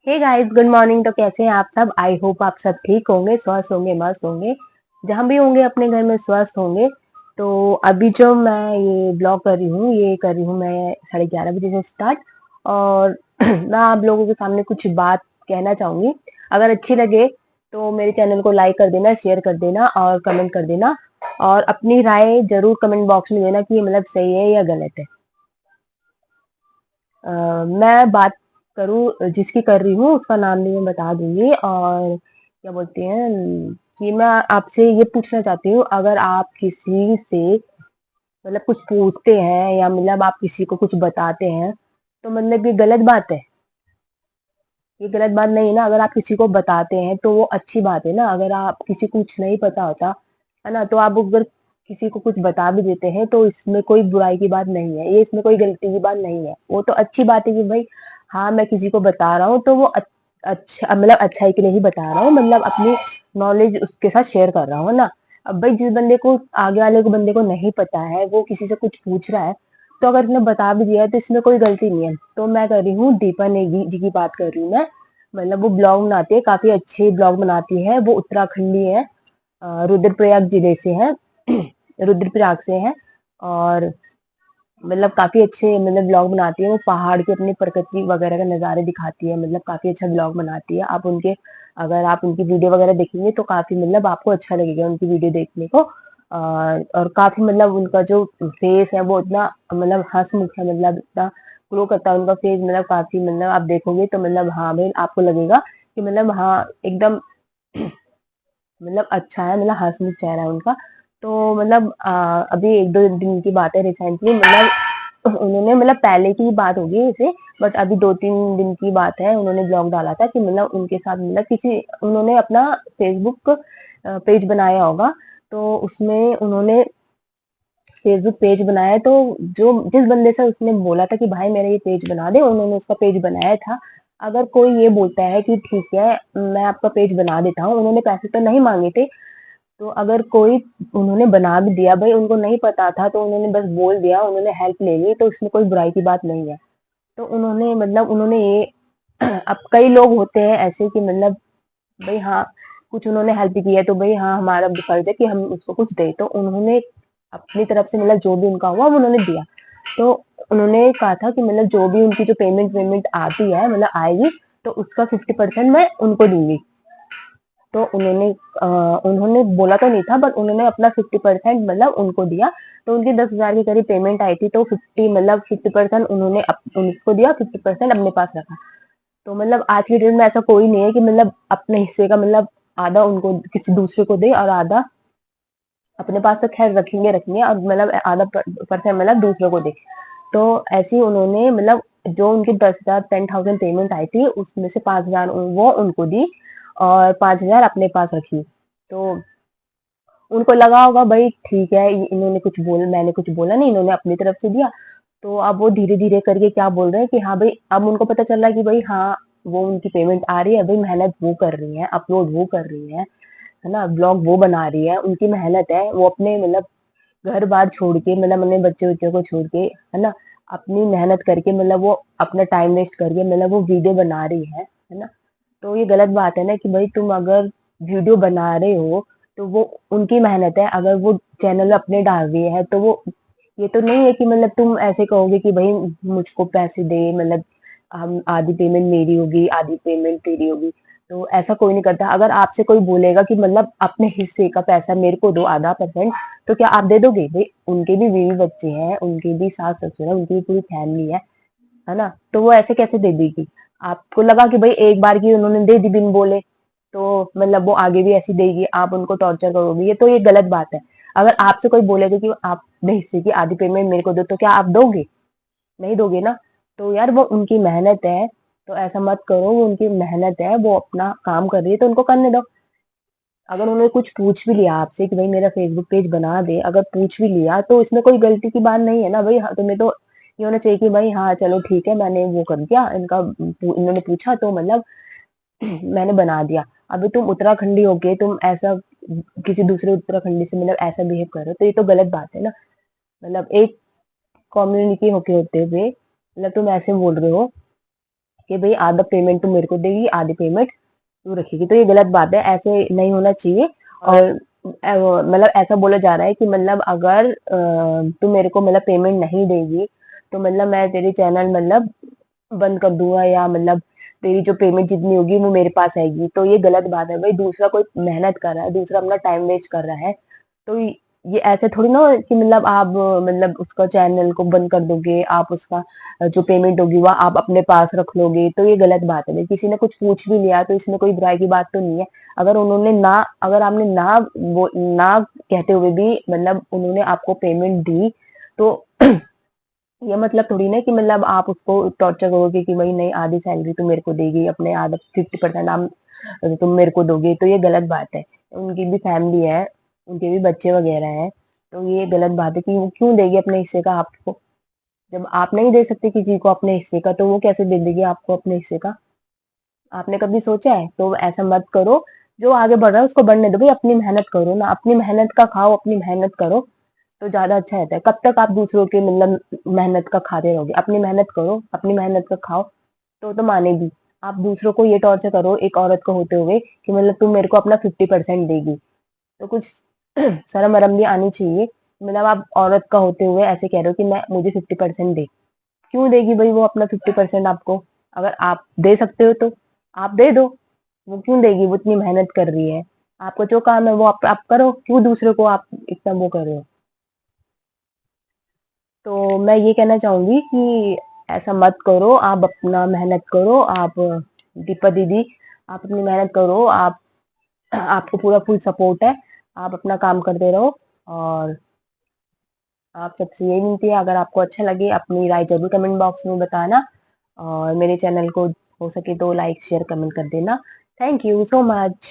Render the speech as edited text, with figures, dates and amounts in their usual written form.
Hey guys, good morning. तो कैसे हैं आप सब? आई होप आप सब ठीक होंगे, स्वस्थ होंगे, मस्त होंगे। जहां भी होंगे अपने घर में स्वस्थ होंगे। तो अभी जो मैं ये ब्लॉग कर रही हूँ, ये कर रही हूँ मैं 11:30 बजे से स्टार्ट। और मैं आप लोगों के सामने कुछ बात कहना चाहूंगी। अगर अच्छी लगे तो मेरे चैनल को लाइक कर देना, शेयर कर देना और कमेंट कर देना। और अपनी राय जरूर कमेंट बॉक्स में देना कि ये मतलब सही है या गलत है। मैं बात करूँ जिसकी कर रही हूँ उसका नाम भी मैं बता दूंगी। और क्या बोलते हैं कि मैं आपसे ये पूछना चाहती हूँ, अगर आप किसी से मतलब कुछ पूछते हैं या मतलब आप किसी को कुछ बताते हैं, तो मतलब ये गलत बात है? ये गलत बात नहीं है ना? अगर आप किसी को बताते हैं तो वो अच्छी बात है ना। अगर आप किसी को कुछ नहीं पता होता है ना, तो आप अगर किसी को कुछ बता भी देते हैं तो इसमें कोई बुराई की बात नहीं है, ये इसमें कोई गलती की बात नहीं है। वो तो अच्छी बात है कि भाई हाँ, मैं किसी को बता रहा हूँ तो वो अच्छा मतलब अच्छाई के लिए ही बता रहा हूँ, मतलब अपनी नॉलेज उसके साथ शेयर कर रहा हूँ ना। अब भाई जिस बंदे को आगे वाले को बंदे को नहीं पता है, वो किसी से कुछ पूछ रहा है, तो अगर उसने बता भी दिया है तो इसमें कोई गलती नहीं है। तो मैं कर रही हूँ दीपा नेगी जी की बात कर रही हूँ मैं। मतलब वो ब्लॉग बनाती है, काफी अच्छे ब्लॉग बनाती है। वो उत्तराखंडी है, रुद्रप्रयाग जिले से है। रुद्रप्रयाग से है। और मतलब काफी अच्छे मतलब ब्लॉग बनाती है। वो पहाड़ की अपनी प्रकृति वगैरह का नजारे दिखाती है, मतलब काफी अच्छा ब्लॉग बनाती है। आप उनके अगर आप उनकी वीडियो वगैरह देखेंगे तो काफी मतलब आपको अच्छा लगेगा उनकी वीडियो देखने को। और काफी मतलब उनका जो फेस है वो इतना मतलब हंसमुख है, मतलब इतना ग्रो करता है उनका फेस। मतलब काफी मतलब आप देखोगे तो मतलब हाँ भाई आपको लगेगा कि मतलब हाँ एकदम मतलब अच्छा है, मतलब हंसमुख चेहरा है उनका। तो मतलब अभी 1-2 दिन की बात है, रिसेंटली मतलब उन्होंने मतलब पहले की ही बात होगी इसे, बट अभी 2-3 दिन की बात है। उन्होंने ब्लॉग डाला था कि मतलब उनके साथ मतलब किसी उन्होंने अपना फेसबुक पेज बनाया होगा। तो उसमें उन्होंने फेसबुक पेज बनाया, तो जो जिस बंदे से उसने बोला था कि भाई मेरा ये पेज बना दे, उन्होंने उसका पेज बनाया था। अगर कोई ये बोलता है कि ठीक है मैं आपका पेज बना देता हूँ, उन्होंने पैसे तो नहीं मांगे थे। तो अगर कोई उन्होंने बना भी दिया, भाई उनको नहीं पता था तो उन्होंने बस बोल दिया, उन्होंने हेल्प ले ली, तो उसमें कोई बुराई की बात नहीं है। तो उन्होंने मतलब उन्होंने ये अब कई लोग होते हैं ऐसे कि मतलब भाई हाँ कुछ उन्होंने हेल्प की है तो भाई हाँ हमारा भी फर्ज है कि हम उसको कुछ दे। तो उन्होंने अपनी तरफ से मतलब जो भी उनका हुआ वो उन्होंने दिया। तो उन्होंने कहा था कि मतलब जो भी उनकी जो पेमेंट वेमेंट आती है मतलब आएगी, तो उसका 50% मैं उनको दूंगी। तो उन्होंने बोला तो नहीं था, बट उन्होंने अपना 50% मतलब उनको दिया। तो उनकी 10,000 की करीब पेमेंट आई थी, तो 50% उन्होंने उनको दिया, 50% अपने पास रखा। तो मतलब आज की डेट में ऐसा कोई नहीं है कि मतलब अपने हिस्से का मतलब आधा उनको किसी दूसरे को दे और आधा अपने पास। तो खैर रखेंगे रखेंगे और मतलब आधा परसेंट मतलब दूसरे को दे। तो ऐसे ही उन्होंने मतलब जो उनकी 10,000 10,000 पेमेंट आई थी उसमें से 5,000 वो उनको दी और 5,000 अपने पास रखी। तो उनको लगा होगा भाई ठीक है इन्होंने कुछ बोल मैंने कुछ बोला नहीं, इन्होंने अपनी तरफ से दिया। तो अब वो धीरे धीरे करके क्या बोल रहे हैं कि हाँ भाई अब उनको पता चल रहा है कि भाई हाँ वो उनकी पेमेंट आ रही है, भाई मेहनत वो कर रही है, अपलोड वो कर रही है ना, ब्लॉग वो बना रही है, उनकी मेहनत है। वो अपने मतलब घर बार छोड़ के मतलब अपने बच्चे बच्चे को छोड़ के है ना, अपनी मेहनत करके मतलब वो अपना टाइम वेस्ट करके मतलब वो वीडियो बना रही है ना। तो ये गलत बात है ना कि भाई तुम अगर वीडियो बना रहे हो तो वो उनकी मेहनत है। अगर वो चैनल अपने डाल रही है तो वो ये तो नहीं है कि मतलब तुम ऐसे कहोगे कि भाई मुझको पैसे दे, मतलब हम आधी पेमेंट मेरी होगी आधी पेमेंट तेरी होगी। तो ऐसा कोई नहीं करता। अगर आपसे कोई बोलेगा कि मतलब अपने हिस्से का पैसा मेरे को दो, आधा परसेंट, तो क्या आप दे दोगे? भाई उनके भी बीवी बच्चे हैं, उनके भी सास ससुर है, उनकी भी पूरी फैमिली है ना। तो वो ऐसे कैसे दे देगी? आपको लगा कि भाई एक बार की उन्होंने दे दी बिन बोले, तो मतलब वो आगे भी ऐसी देगी, आप उनको टॉर्चर करोगे, ये तो ये गलत बात है। अगर आपसे कोई बोलेगा कि आप अपने हिस्से की आधी पेमेंट मेरे को दो, तो क्या आप दोगे? नहीं दोगे ना। तो यार वो उनकी मेहनत है, तो ऐसा मत करो। वो उनकी मेहनत है, वो अपना काम कर रही है तो उनको करने दो। अगर उन्होंने कुछ पूछ भी लिया आपसे कि भाई मेरा फेसबुक पेज बना दे, अगर पूछ भी लिया तो इसमें कोई गलती की बात नहीं है ना भाई। हाँ, तुम्हें तो ये होना चाहिए कि भाई हाँ चलो ठीक है मैंने वो कर दिया, इन्होंने पूछा तो मतलब मैंने बना दिया। अभी तुम उत्तराखंडी होके तुम ऐसा किसी दूसरे उत्तराखंडी से मतलब ऐसा बिहेव कर रहे हो, तो ये तो गलत बात है ना। मतलब एक कम्युनिटी होके होते हुए मतलब तुम ऐसे बोल रहे हो कि भाई आधा पेमेंट तू मेरे को देगी, आधी पेमेंट तू रखेगी। तो ये गलत बात है, ऐसे नहीं होना चाहिए। और मतलब ऐसा बोला जा रहा है कि मतलब अगर तू मेरे को मतलब पेमेंट नहीं देगी तो मतलब मैं तेरे चैनल मतलब बंद कर दूंगा, या मतलब तेरी जो पेमेंट जितनी होगी वो मेरे पास आएगी। तो ये गलत बात है भाई, दूसरा कोई मेहनत कर रहा है, दूसरा अपना टाइम वेस्ट कर रहा है। तो ये ऐसे थोड़ी ना कि मतलब आप मतलब उसका चैनल को बंद कर दोगे, आप उसका जो पेमेंट होगी वह आप अपने पास रख लोगे। तो ये गलत बात है भाई, किसी ने कुछ पूछ भी लिया तो इसमें कोई बुराई की बात तो नहीं है। अगर उन्होंने ना, अगर आपने ना वो ना कहते हुए भी मतलब उन्होंने आपको पेमेंट दी, तो ये मतलब थोड़ी ना कि मतलब आप उसको टॉर्चर करोगे कि भाई नहीं आधी सैलरी तुम मेरे को देगी, अपने आधा 50% आप तुम मेरे को दोगे। तो ये गलत बात है। उनकी भी फैमिली है, उनके भी बच्चे वगैरह हैं। तो ये गलत बात है कि वो क्यों देगी अपने हिस्से का आपको। जब आप नहीं दे सकते किसी को अपने हिस्से का, तो वो कैसे दे देगी आपको अपने हिस्से का। आपने कभी सोचा है? तो ऐसा मत करो। जो आगे बढ़ रहा है उसको बढ़ने दो भाई, अपनी मेहनत करो ना, अपनी मेहनत का खाओ, अपनी मेहनत करो तो ज्यादा अच्छा रहता है। कब तक आप दूसरों के मतलब मेहनत का खाते रहोगे? अपनी मेहनत करो, अपनी मेहनत का खाओ तो मानेगी। आप दूसरों को ये टॉर्चर करो एक औरत को होते हुए कि मतलब तुम मेरे को अपना 50% देगी, तो कुछ शर्म वरम भी आनी चाहिए। मतलब आप औरत का होते हुए ऐसे कह रहे हो कि मैं मुझे 50% दे। क्यों देगी भाई वो अपना 50% आपको? अगर आप दे सकते हो तो आप दे दो। वो क्यों देगी? वो इतनी मेहनत कर रही है, आपको जो काम है वो आप करो। क्यों दूसरे को आप इतना वो कर रहे हो? तो मैं ये कहना चाहूंगी कि ऐसा मत करो, आप अपना मेहनत करो। आप दीपा दीदी, आप अपनी मेहनत करो। आप आपको पूरा फुल सपोर्ट है। आप अपना काम करते रहो। और आप सबसे यही विनती है, अगर आपको अच्छा लगे अपनी राय जरूर कमेंट बॉक्स में बताना। और मेरे चैनल को हो सके तो लाइक शेयर कमेंट कर देना। Thank you so much.